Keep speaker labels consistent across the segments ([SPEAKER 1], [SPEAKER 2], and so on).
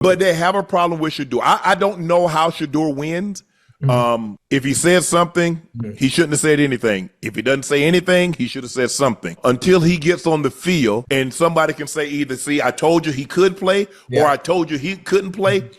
[SPEAKER 1] But they have a problem with Shedeur. I don't know how Shedeur wins. If he says something, he shouldn't have said anything. If he doesn't say anything, he should have said something. Until he gets on the field and somebody can say either, see, I told you he could play, or I told you he couldn't play,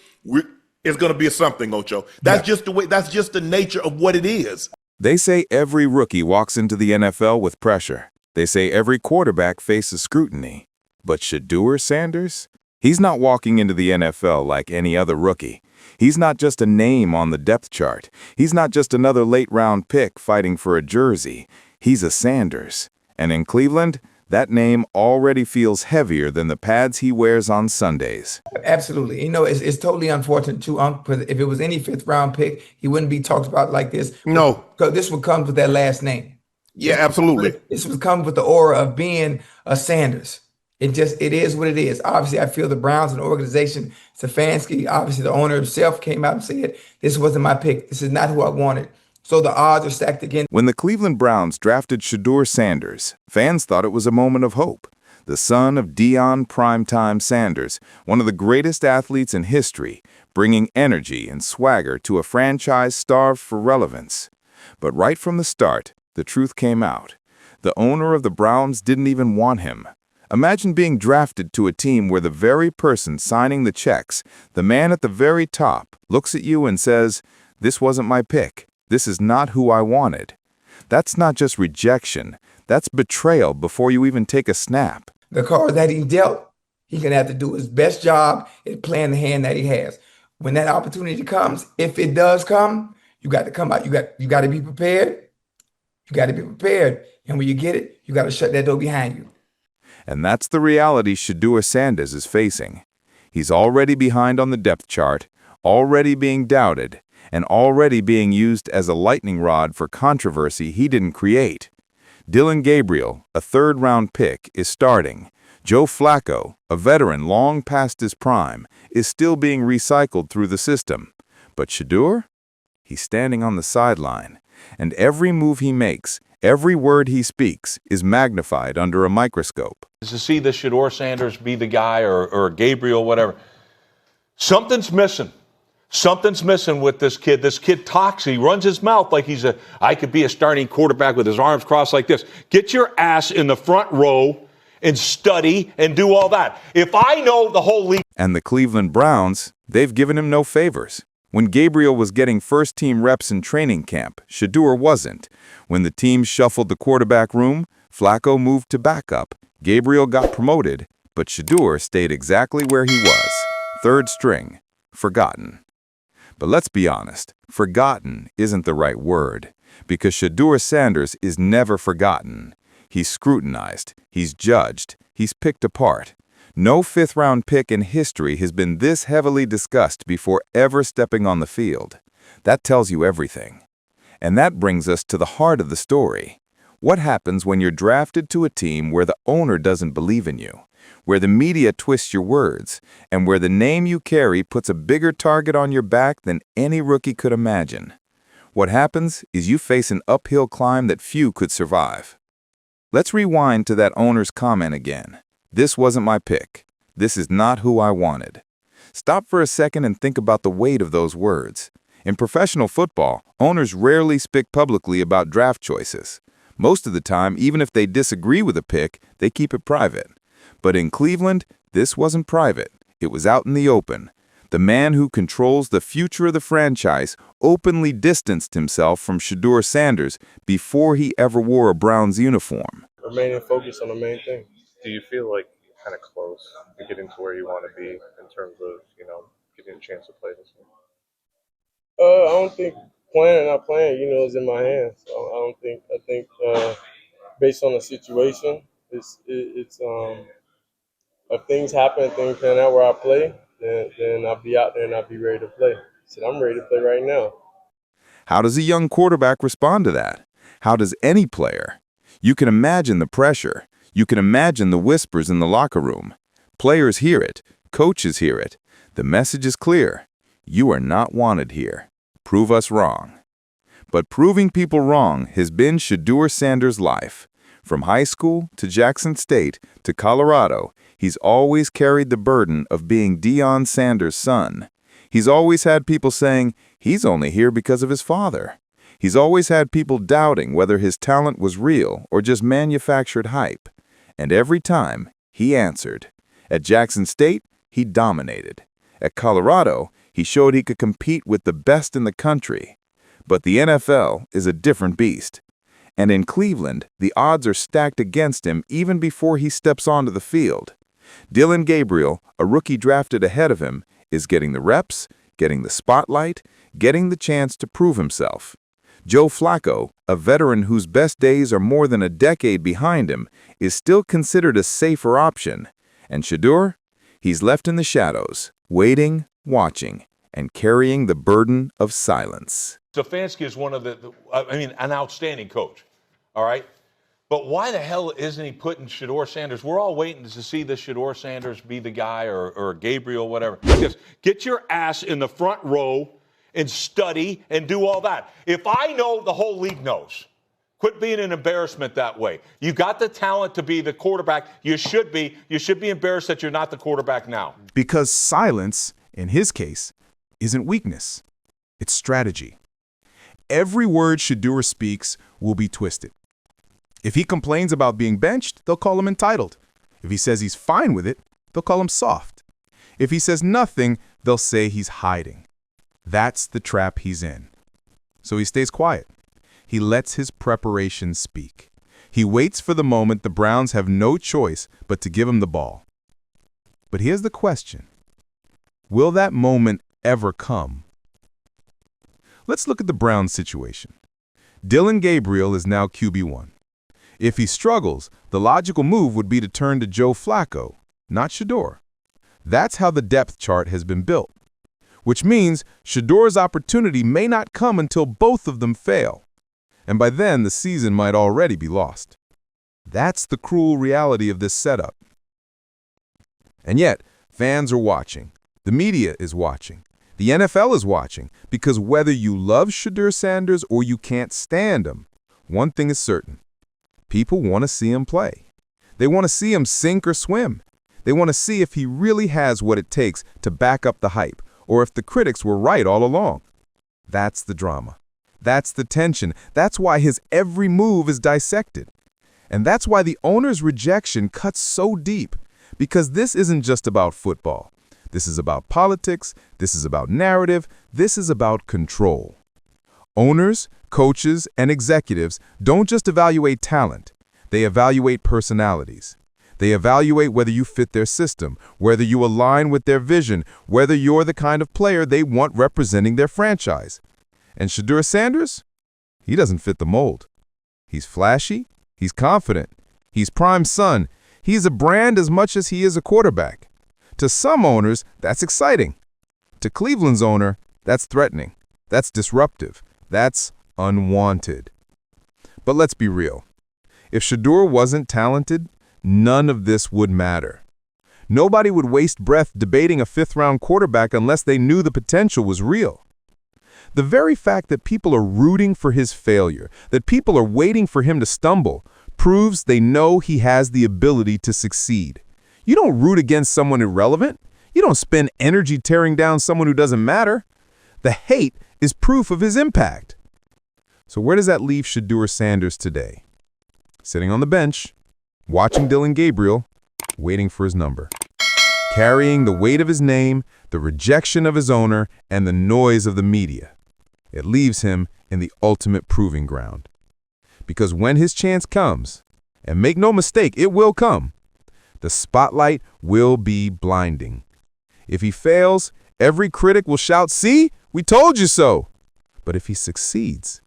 [SPEAKER 1] it's going to be a something, Ocho. That's just the way, that's just the nature of what it is.
[SPEAKER 2] They say every rookie walks into the NFL with pressure. They say every quarterback faces scrutiny. But Shedeur Sanders? He's not walking into the NFL like any other rookie. He's not just a name on the depth chart. He's not just another late-round pick fighting for a jersey. He's a Sanders. And in Cleveland, that name already feels heavier than the pads he wears on Sundays.
[SPEAKER 3] Absolutely. You know, it's totally unfortunate too, because if it was any fifth-round pick, he wouldn't be talked about like this.
[SPEAKER 1] No.
[SPEAKER 3] Because this would come with that last name.
[SPEAKER 1] Yeah, absolutely.
[SPEAKER 3] This would come with the aura of being a Sanders. It is what it is. Obviously, I feel the Browns and the organization, Stefanski, obviously the owner himself came out and said, this wasn't my pick. This is not who I wanted. So the odds are stacked again.
[SPEAKER 2] When the Cleveland Browns drafted Shedeur Sanders, fans thought it was a moment of hope. The son of Deion Primetime Sanders, one of the greatest athletes in history, bringing energy and swagger to a franchise starved for relevance. But right from the start, the truth came out. The owner of the Browns didn't even want him. Imagine being drafted to a team where the very person signing the checks, the man at the very top, looks at you and says, "This wasn't my pick. This is not who I wanted." That's not just rejection. That's betrayal before you even take a snap.
[SPEAKER 3] The card that he dealt, he's going to have to do his best job at playing the hand that he has. When that opportunity comes, if it does come, you got to come out. You got to be prepared. You got to be prepared. And when you get it, you got to shut that door behind you.
[SPEAKER 2] And that's the reality Shedeur Sanders is facing. He's already behind on the depth chart, already being doubted, and already being used as a lightning rod for controversy he didn't create. Dillon Gabriel, a third-round pick, is starting. Joe Flacco, a veteran long past his prime, is still being recycled through the system. But Shedeur? He's standing on the sideline, and every move he makes, every word he speaks, is magnified under a microscope.
[SPEAKER 4] To see the Shedeur Sanders be the guy or Gabriel, whatever, something's missing. Something's missing with this kid. This kid talks. He runs his mouth like I could be a starting quarterback with his arms crossed like this. Get your ass in the front row and study and do all that. If I know the whole league.
[SPEAKER 2] And the Cleveland Browns, they've given him no favors. When Gabriel was getting first-team reps in training camp, Shedeur wasn't. When the team shuffled the quarterback room, Flacco moved to backup. Gabriel got promoted, but Shedeur stayed exactly where he was, third string, forgotten. But let's be honest, forgotten isn't the right word, because Shedeur Sanders is never forgotten. He's scrutinized, he's judged, he's picked apart. No fifth-round pick in history has been this heavily discussed before ever stepping on the field. That tells you everything. And that brings us to the heart of the story. What happens when you're drafted to a team where the owner doesn't believe in you, where the media twists your words, and where the name you carry puts a bigger target on your back than any rookie could imagine? What happens is you face an uphill climb that few could survive. Let's rewind to that owner's comment again. This wasn't my pick. This is not who I wanted. Stop for a second and think about the weight of those words. In professional football, owners rarely speak publicly about draft choices. Most of the time, even if they disagree with a pick, they keep it private. But in Cleveland, this wasn't private. It was out in the open. The man who controls the future of the franchise openly distanced himself from Shedeur Sanders before he ever wore a Browns uniform.
[SPEAKER 5] Remaining focused on the main thing. Do you feel like you're kind of close to getting to where you want to be in terms of, getting a chance to play this game? I don't think playing or not playing, is in my hands. I think based on the situation, it's if things happen, things pan out where I play, then I'll be out there and I'll be ready to play. So I'm ready to play right now.
[SPEAKER 2] How does a young quarterback respond to that? How does any player? You can imagine the pressure. You can imagine the whispers in the locker room. Players hear it. Coaches hear it. The message is clear. You are not wanted here. Prove us wrong. But proving people wrong has been Shedeur Sanders' life. From high school to Jackson State to Colorado, he's always carried the burden of being Deion Sanders' son. He's always had people saying he's only here because of his father. He's always had people doubting whether his talent was real or just manufactured hype. And every time, he answered. At Jackson State, he dominated. At Colorado, he showed he could compete with the best in the country. But the NFL is a different beast. And in Cleveland, the odds are stacked against him even before he steps onto the field. Dillon Gabriel, a rookie drafted ahead of him, is getting the reps, getting the spotlight, getting the chance to prove himself. Joe Flacco, a veteran whose best days are more than a decade behind him, is still considered a safer option. And Shedeur? He's left in the shadows, waiting, watching, and carrying the burden of silence.
[SPEAKER 4] Stefanski is one of an outstanding coach, all right? But why the hell isn't he putting Shedeur Sanders? We're all waiting to see this Shedeur Sanders be the guy or Gabriel, whatever. Just get your ass in the front row and study and do all that. If I know, the whole league knows. Quit being an embarrassment that way. You got the talent to be the quarterback. You should be embarrassed that you're not the quarterback now.
[SPEAKER 6] Because silence, in his case, isn't weakness. It's strategy. Every word Shedeur speaks will be twisted. If he complains about being benched, they'll call him entitled. If he says he's fine with it, they'll call him soft. If he says nothing, they'll say he's hiding. That's the trap he's in. So he stays quiet. He lets his preparation speak. He waits for the moment the Browns have no choice but to give him the ball. But here's the question. Will that moment ever come? Let's look at the Browns situation. Dillon Gabriel is now QB1. If he struggles, the logical move would be to turn to Joe Flacco, not Shedeur. That's how the depth chart has been built. Which means Shedeur's opportunity may not come until both of them fail. And by then, the season might already be lost. That's the cruel reality of this setup. And yet, fans are watching. The media is watching. The NFL is watching, because whether you love Shedeur Sanders or you can't stand him, one thing is certain. People want to see him play. They want to see him sink or swim. They want to see if he really has what it takes to back up the hype, or if the critics were right all along. That's the drama. That's the tension. That's why his every move is dissected. And that's why the owner's rejection cuts so deep, because this isn't just about football. This is about politics. This is about narrative. This is about control. Owners, coaches, and executives don't just evaluate talent. They evaluate personalities. They evaluate whether you fit their system, whether you align with their vision, whether you're the kind of player they want representing their franchise. And Shedeur Sanders? He doesn't fit the mold. He's flashy. He's confident. He's prime son. He's a brand as much as he is a quarterback. To some owners, that's exciting. To Cleveland's owner, that's threatening. That's disruptive. That's unwanted. But let's be real. If Shedeur wasn't talented, none of this would matter. Nobody would waste breath debating a fifth-round quarterback unless they knew the potential was real. The very fact that people are rooting for his failure, that people are waiting for him to stumble, proves they know he has the ability to succeed. You don't root against someone irrelevant. You don't spend energy tearing down someone who doesn't matter. The hate is proof of his impact. So where does that leave Shedeur Sanders today? Sitting on the bench, watching Dillon Gabriel, waiting for his number. Carrying the weight of his name, the rejection of his owner, and the noise of the media. It leaves him in the ultimate proving ground. Because when his chance comes, and make no mistake, it will come, the spotlight will be blinding. If he fails, every critic will shout, "See, we told you so." But if he succeeds,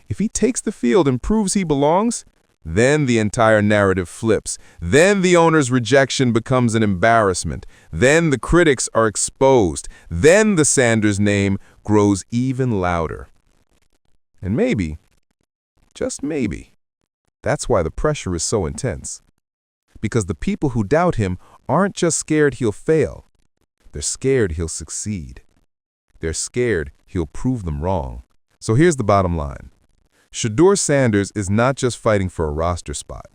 [SPEAKER 6] if he takes the field and proves he belongs, then the entire narrative flips. Then the owner's rejection becomes an embarrassment. Then the critics are exposed. Then the Sanders name grows even louder. And maybe, just maybe, that's why the pressure is so intense. Because the people who doubt him aren't just scared he'll fail. They're scared he'll succeed. They're scared he'll prove them wrong. So here's the bottom line. Shedeur Sanders is not just fighting for a roster spot.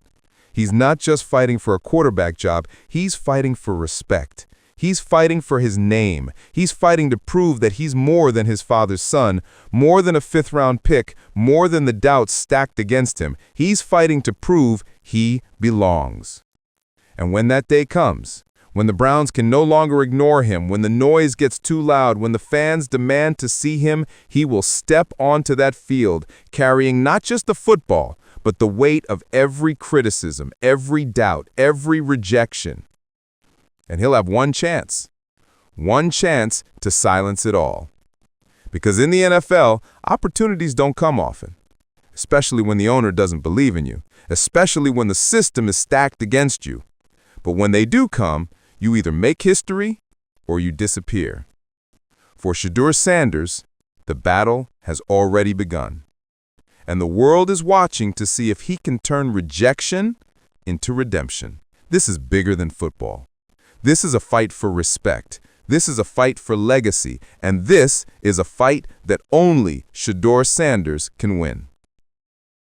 [SPEAKER 6] He's not just fighting for a quarterback job, he's fighting for respect. He's fighting for his name. He's fighting to prove that he's more than his father's son, more than a fifth-round pick, more than the doubts stacked against him. He's fighting to prove he belongs. And when that day comes, when the Browns can no longer ignore him, when the noise gets too loud, when the fans demand to see him, he will step onto that field, carrying not just the football, but the weight of every criticism, every doubt, every rejection. And he'll have one chance to silence it all. Because in the NFL, opportunities don't come often, especially when the owner doesn't believe in you, especially when the system is stacked against you. But when they do come, you either make history or you disappear. For Shedeur Sanders, the battle has already begun. And the world is watching to see if he can turn rejection into redemption. This is bigger than football. This is a fight for respect. This is a fight for legacy. And this is a fight that only Shedeur Sanders can win.